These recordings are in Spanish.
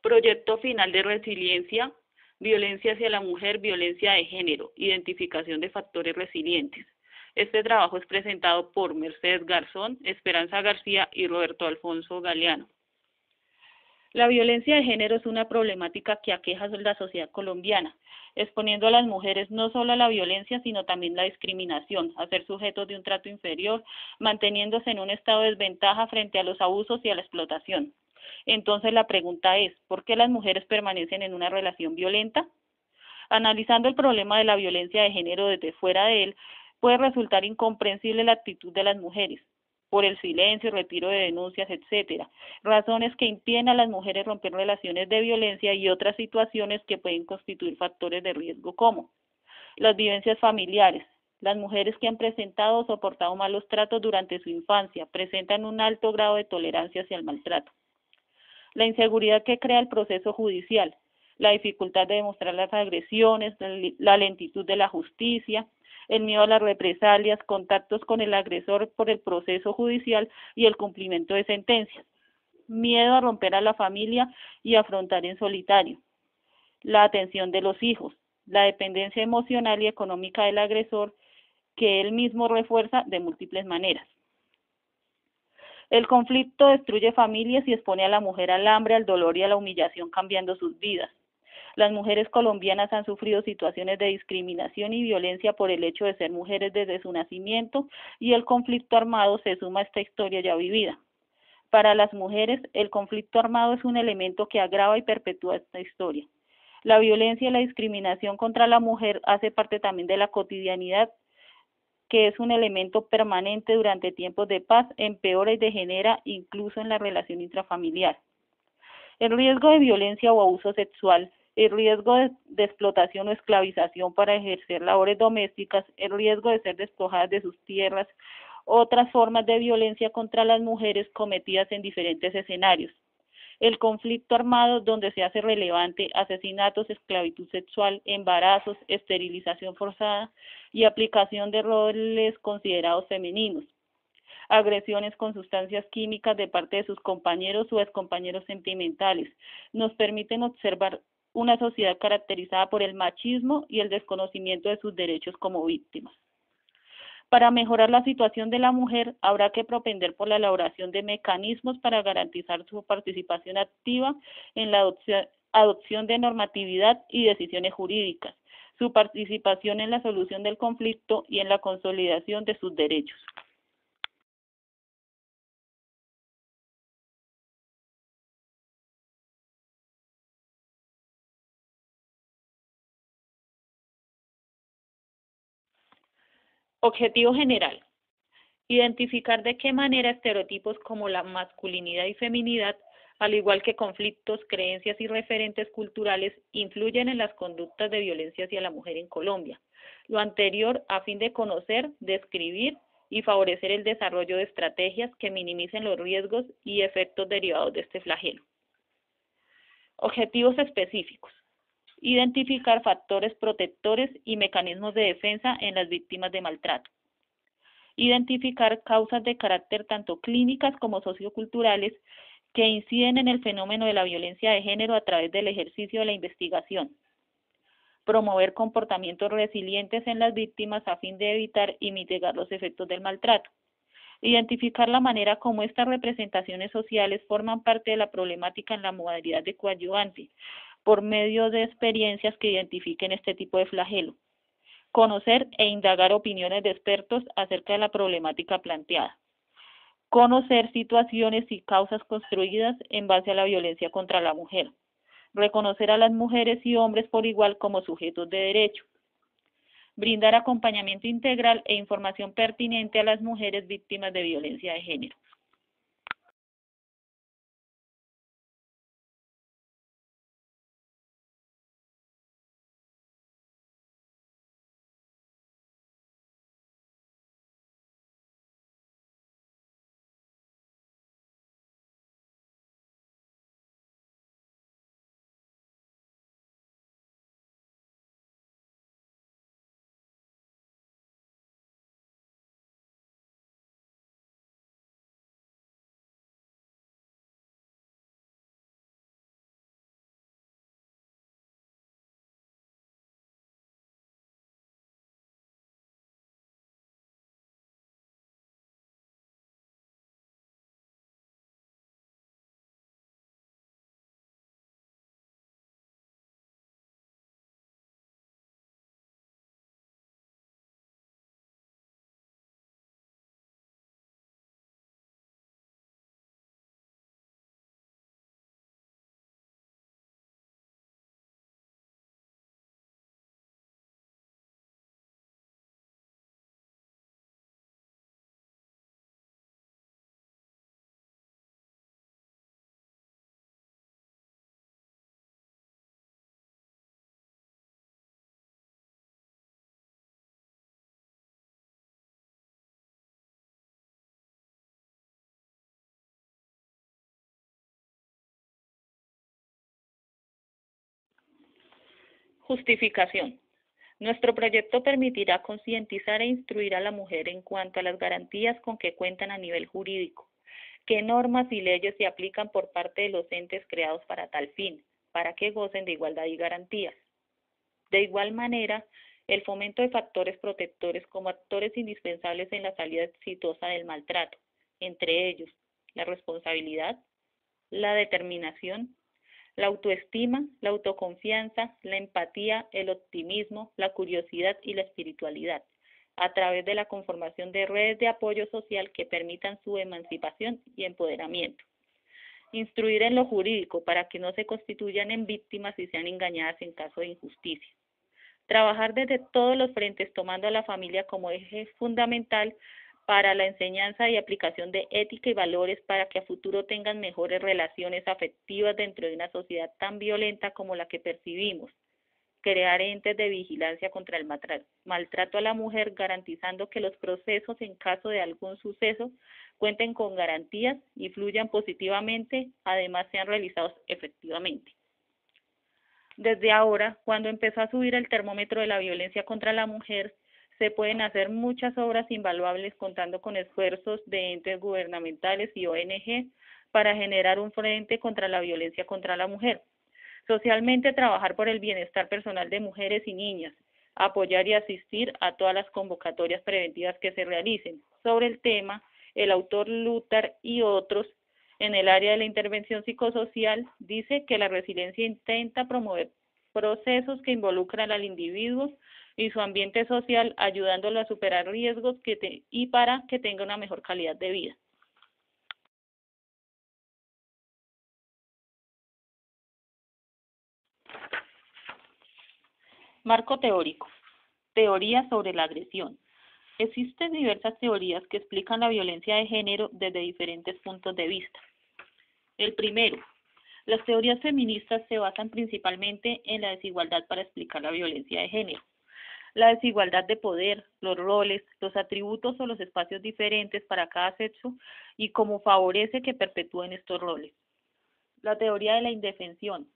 Proyecto final de resiliencia, violencia hacia la mujer, violencia de género, identificación de factores resilientes. Este trabajo es presentado por Mercedes Garzón, Esperanza García y Roberto Alfonso Galeano. La violencia de género es una problemática que aqueja a la sociedad colombiana, exponiendo a las mujeres no solo a la violencia, sino también la discriminación, a ser sujetos de un trato inferior, manteniéndose en un estado de desventaja frente a los abusos y a la explotación. Entonces la pregunta es, ¿por qué las mujeres permanecen en una relación violenta? Analizando el problema de la violencia de género desde fuera de él, puede resultar incomprensible la actitud de las mujeres, por el silencio, retiro de denuncias, etcétera, razones que impiden a las mujeres romper relaciones de violencia y otras situaciones que pueden constituir factores de riesgo como las vivencias familiares. Las mujeres que han presentado o soportado malos tratos durante su infancia presentan un alto grado de tolerancia hacia el maltrato. La inseguridad que crea el proceso judicial, la dificultad de demostrar las agresiones, la lentitud de la justicia, el miedo a las represalias, contactos con el agresor por el proceso judicial y el cumplimiento de sentencias, miedo a romper a la familia y afrontar en solitario, la atención de los hijos, la dependencia emocional y económica del agresor que él mismo refuerza de múltiples maneras. El conflicto destruye familias y expone a la mujer al hambre, al dolor y a la humillación, cambiando sus vidas. Las mujeres colombianas han sufrido situaciones de discriminación y violencia por el hecho de ser mujeres desde su nacimiento y el conflicto armado se suma a esta historia ya vivida. Para las mujeres, el conflicto armado es un elemento que agrava y perpetúa esta historia. La violencia y la discriminación contra la mujer hace parte también de la cotidianidad, que es un elemento permanente durante tiempos de paz, empeora y degenera incluso en la relación intrafamiliar. El riesgo de violencia o abuso sexual, el riesgo de explotación o esclavización para ejercer labores domésticas, el riesgo de ser despojadas de sus tierras, otras formas de violencia contra las mujeres cometidas en diferentes escenarios. El conflicto armado donde se hace relevante asesinatos, esclavitud sexual, embarazos, esterilización forzada y aplicación de roles considerados femeninos, agresiones con sustancias químicas de parte de sus compañeros o excompañeros sentimentales, nos permiten observar una sociedad caracterizada por el machismo y el desconocimiento de sus derechos como víctimas. Para mejorar la situación de la mujer, habrá que propender por la elaboración de mecanismos para garantizar su participación activa en la adopción de normatividad y decisiones jurídicas, su participación en la solución del conflicto y en la consolidación de sus derechos. Objetivo general. Identificar de qué manera estereotipos como la masculinidad y feminidad, al igual que conflictos, creencias y referentes culturales, influyen en las conductas de violencia hacia la mujer en Colombia. Lo anterior a fin de conocer, describir y favorecer el desarrollo de estrategias que minimicen los riesgos y efectos derivados de este flagelo. Objetivos específicos. Identificar factores protectores y mecanismos de defensa en las víctimas de maltrato. Identificar causas de carácter tanto clínicas como socioculturales que inciden en el fenómeno de la violencia de género a través del ejercicio de la investigación. Promover comportamientos resilientes en las víctimas a fin de evitar y mitigar los efectos del maltrato. Identificar la manera como estas representaciones sociales forman parte de la problemática en la modalidad de coadyuvante, por medio de experiencias que identifiquen este tipo de flagelo. Conocer e indagar opiniones de expertos acerca de la problemática planteada. Conocer situaciones y causas construidas en base a la violencia contra la mujer. Reconocer a las mujeres y hombres por igual como sujetos de derecho. Brindar acompañamiento integral e información pertinente a las mujeres víctimas de violencia de género. Justificación. Nuestro proyecto permitirá concientizar e instruir a la mujer en cuanto a las garantías con que cuentan a nivel jurídico, qué normas y leyes se aplican por parte de los entes creados para tal fin, para que gocen de igualdad y garantías. De igual manera, el fomento de factores protectores como actores indispensables en la salida exitosa del maltrato, entre ellos la responsabilidad, la determinación, la autoestima, la autoconfianza, la empatía, el optimismo, la curiosidad y la espiritualidad, a través de la conformación de redes de apoyo social que permitan su emancipación y empoderamiento. Instruir en lo jurídico para que no se constituyan en víctimas y sean engañadas en caso de injusticia. Trabajar desde todos los frentes tomando a la familia como eje fundamental para la enseñanza y aplicación de ética y valores para que a futuro tengan mejores relaciones afectivas dentro de una sociedad tan violenta como la que percibimos. Crear entes de vigilancia contra el maltrato a la mujer, garantizando que los procesos en caso de algún suceso cuenten con garantías y fluyan positivamente, además sean realizados efectivamente. Desde ahora, cuando empezó a subir el termómetro de la violencia contra la mujer, se pueden hacer muchas obras invaluables contando con esfuerzos de entes gubernamentales y ONG para generar un frente contra la violencia contra la mujer. Socialmente, trabajar por el bienestar personal de mujeres y niñas, apoyar y asistir a todas las convocatorias preventivas que se realicen. Sobre el tema, el autor Lutar y otros en el área de la intervención psicosocial dice que la resiliencia intenta promover procesos que involucran al individuo y su ambiente social, ayudándolo a superar riesgos y para que tenga una mejor calidad de vida. Marco teórico. Teoría sobre la agresión. Existen diversas teorías que explican la violencia de género desde diferentes puntos de vista. El primero, las teorías feministas se basan principalmente en la desigualdad para explicar la violencia de género. La desigualdad de poder, los roles, los atributos o los espacios diferentes para cada sexo y cómo favorece que perpetúen estos roles. La teoría de la indefensión.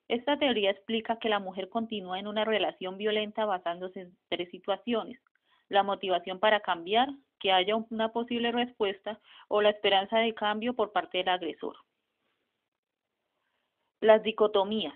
Esta teoría explica que la mujer continúa en una relación violenta basándose en tres situaciones: la motivación para cambiar, que haya una posible respuesta o la esperanza de cambio por parte del agresor. Las dicotomías,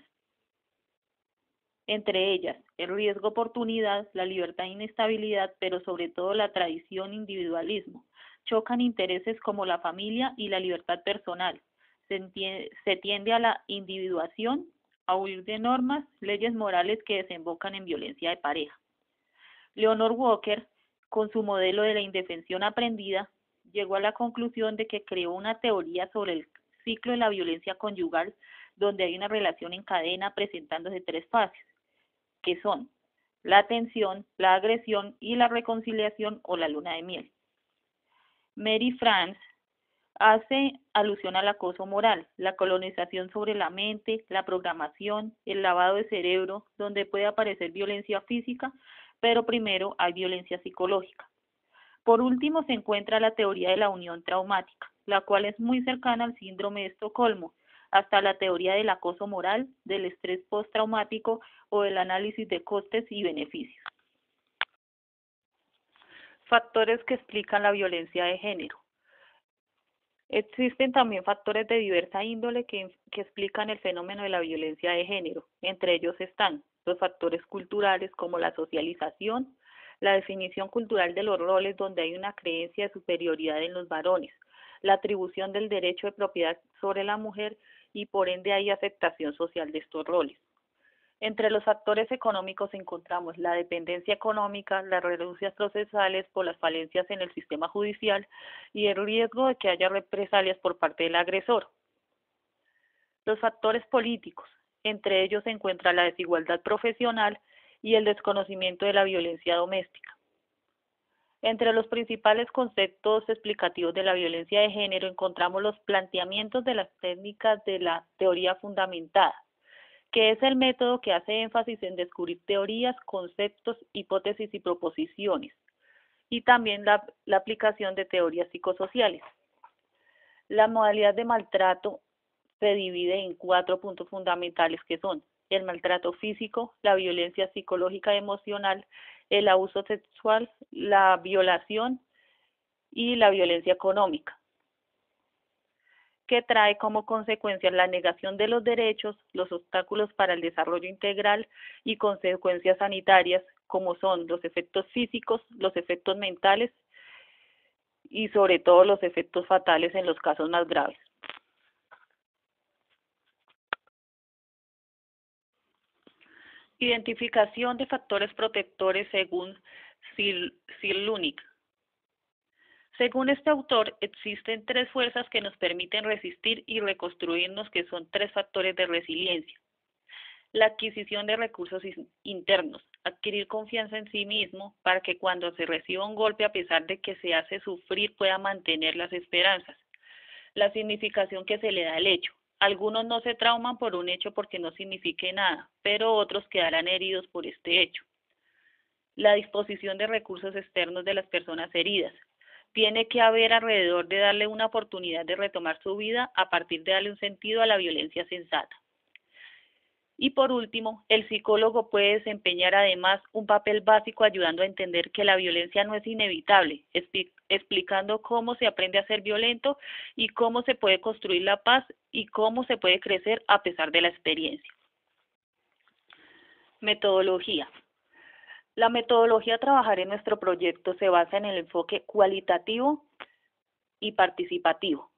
entre ellas el riesgo-oportunidad, la libertad-inestabilidad, pero sobre todo la tradición-individualismo. Chocan intereses como la familia y la libertad personal. Se tiende a la individuación, a huir de normas, leyes morales que desembocan en violencia de pareja. Leonor Walker, con su modelo de la indefensión aprendida, llegó a la conclusión de que creó una teoría sobre el ciclo de la violencia conyugal, donde hay una relación en cadena presentándose tres fases, que son la tensión, la agresión y la reconciliación o la luna de miel. Mary France hace alusión al acoso moral, la colonización sobre la mente, la programación, el lavado de cerebro, donde puede aparecer violencia física, pero primero hay violencia psicológica. Por último se encuentra la teoría de la unión traumática, la cual es muy cercana al síndrome de Estocolmo, hasta la teoría del acoso moral, del estrés postraumático o del análisis de costes y beneficios. Factores que explican la violencia de género. Existen también factores de diversa índole que explican el fenómeno de la violencia de género. Entre ellos están los factores culturales como la socialización, la definición cultural de los roles donde hay una creencia de superioridad en los varones, la atribución del derecho de propiedad sobre la mujer y por ende hay aceptación social de estos roles. Entre los factores económicos encontramos la dependencia económica, las renuncias procesales por las falencias en el sistema judicial y el riesgo de que haya represalias por parte del agresor. Los factores políticos, entre ellos se encuentra la desigualdad profesional y el desconocimiento de la violencia doméstica. Entre los principales conceptos explicativos de la violencia de género encontramos los planteamientos de las técnicas de la teoría fundamentada, que es el método que hace énfasis en descubrir teorías, conceptos, hipótesis y proposiciones, y también la aplicación de teorías psicosociales. La modalidad de maltrato se divide en 4 puntos fundamentales que son el maltrato físico, la violencia psicológica y emocional, el abuso sexual, la violación y la violencia económica, que trae como consecuencia la negación de los derechos, los obstáculos para el desarrollo integral y consecuencias sanitarias, como son los efectos físicos, los efectos mentales y sobre todo los efectos fatales en los casos más graves. Identificación de factores protectores según Cyrulnik. Según este autor, existen tres fuerzas que nos permiten resistir y reconstruirnos, que son tres factores de resiliencia. La adquisición de recursos internos, adquirir confianza en sí mismo para que cuando se reciba un golpe, a pesar de que se hace sufrir, pueda mantener las esperanzas. La significación que se le da al hecho. Algunos no se trauman por un hecho porque no signifique nada, pero otros quedarán heridos por este hecho. La disposición de recursos externos de las personas heridas. Tiene que haber alrededor de darle una oportunidad de retomar su vida a partir de darle un sentido a la violencia sensata. Y por último, el psicólogo puede desempeñar además un papel básico ayudando a entender que la violencia no es inevitable, explicando cómo se aprende a ser violento y cómo se puede construir la paz y cómo se puede crecer a pesar de la experiencia. Metodología. La metodología a trabajar en nuestro proyecto se basa en el enfoque cualitativo y participativo,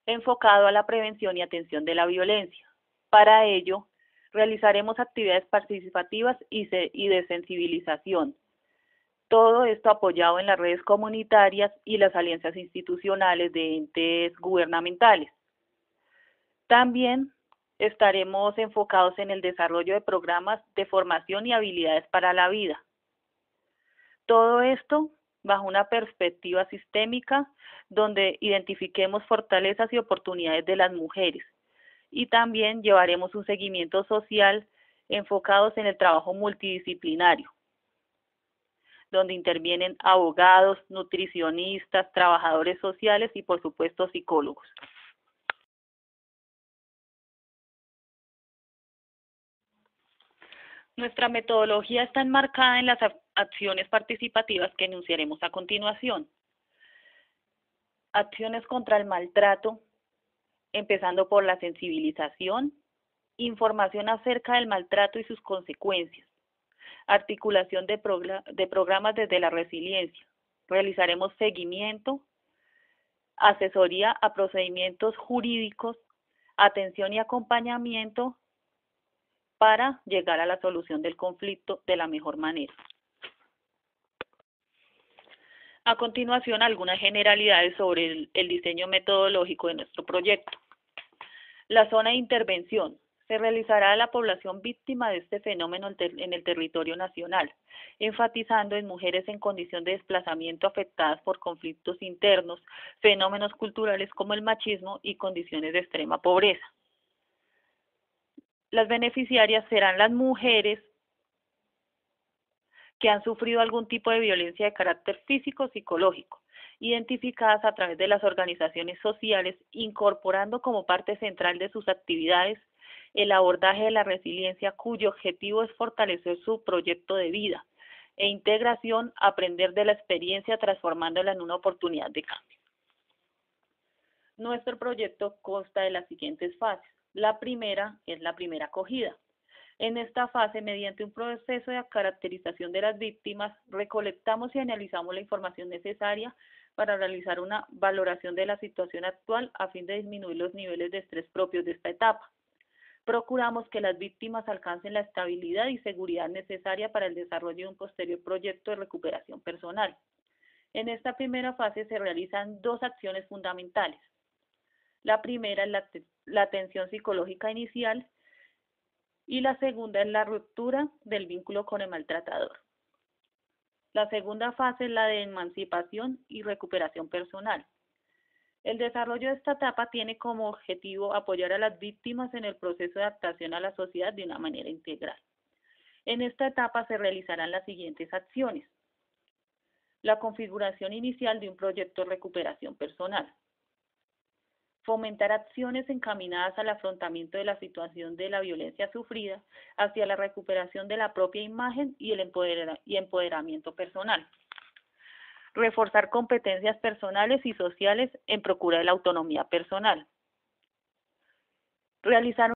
enfocado a la prevención y atención de la violencia. Para ello, realizaremos actividades participativas y de sensibilización. Todo esto apoyado en las redes comunitarias y las alianzas institucionales de entes gubernamentales. También estaremos enfocados en el desarrollo de programas de formación y habilidades para la vida. Todo esto bajo una perspectiva sistémica donde identifiquemos fortalezas y oportunidades de las mujeres. Y también llevaremos un seguimiento social enfocados en el trabajo multidisciplinario, donde intervienen abogados, nutricionistas, trabajadores sociales y por supuesto psicólogos. Nuestra metodología está enmarcada en las acciones participativas que enunciaremos a continuación. Acciones contra el maltrato, empezando por la sensibilización, información acerca del maltrato y sus consecuencias, articulación de programas desde la resiliencia. Realizaremos seguimiento, asesoría a procedimientos jurídicos, atención y acompañamiento para llegar a la solución del conflicto de la mejor manera. A continuación, algunas generalidades sobre el diseño metodológico de nuestro proyecto. La zona de intervención se realizará a la población víctima de este fenómeno en el territorio nacional, enfatizando en mujeres en condición de desplazamiento afectadas por conflictos internos, fenómenos culturales como el machismo y condiciones de extrema pobreza. Las beneficiarias serán las mujeres que han sufrido algún tipo de violencia de carácter físico o psicológico, identificadas a través de las organizaciones sociales, incorporando como parte central de sus actividades el abordaje de la resiliencia, cuyo objetivo es fortalecer su proyecto de vida e integración, aprender de la experiencia transformándola en una oportunidad de cambio. Nuestro proyecto consta de las siguientes fases. La primera es la primera acogida. En esta fase, mediante un proceso de caracterización de las víctimas, recolectamos y analizamos la información necesaria para realizar una valoración de la situación actual a fin de disminuir los niveles de estrés propios de esta etapa. Procuramos que las víctimas alcancen la estabilidad y seguridad necesaria para el desarrollo de un posterior proyecto de recuperación personal. En esta primera fase se realizan dos acciones fundamentales. La primera es la atención psicológica inicial y la segunda es la ruptura del vínculo con el maltratador. La segunda fase es la de emancipación y recuperación personal. El desarrollo de esta etapa tiene como objetivo apoyar a las víctimas en el proceso de adaptación a la sociedad de una manera integral. En esta etapa se realizarán las siguientes acciones. La configuración inicial de un proyecto de recuperación personal. Fomentar acciones encaminadas al afrontamiento de la situación de la violencia sufrida hacia la recuperación de la propia imagen y el empoderamiento personal. Reforzar competencias personales y sociales en procura de la autonomía personal. Realizar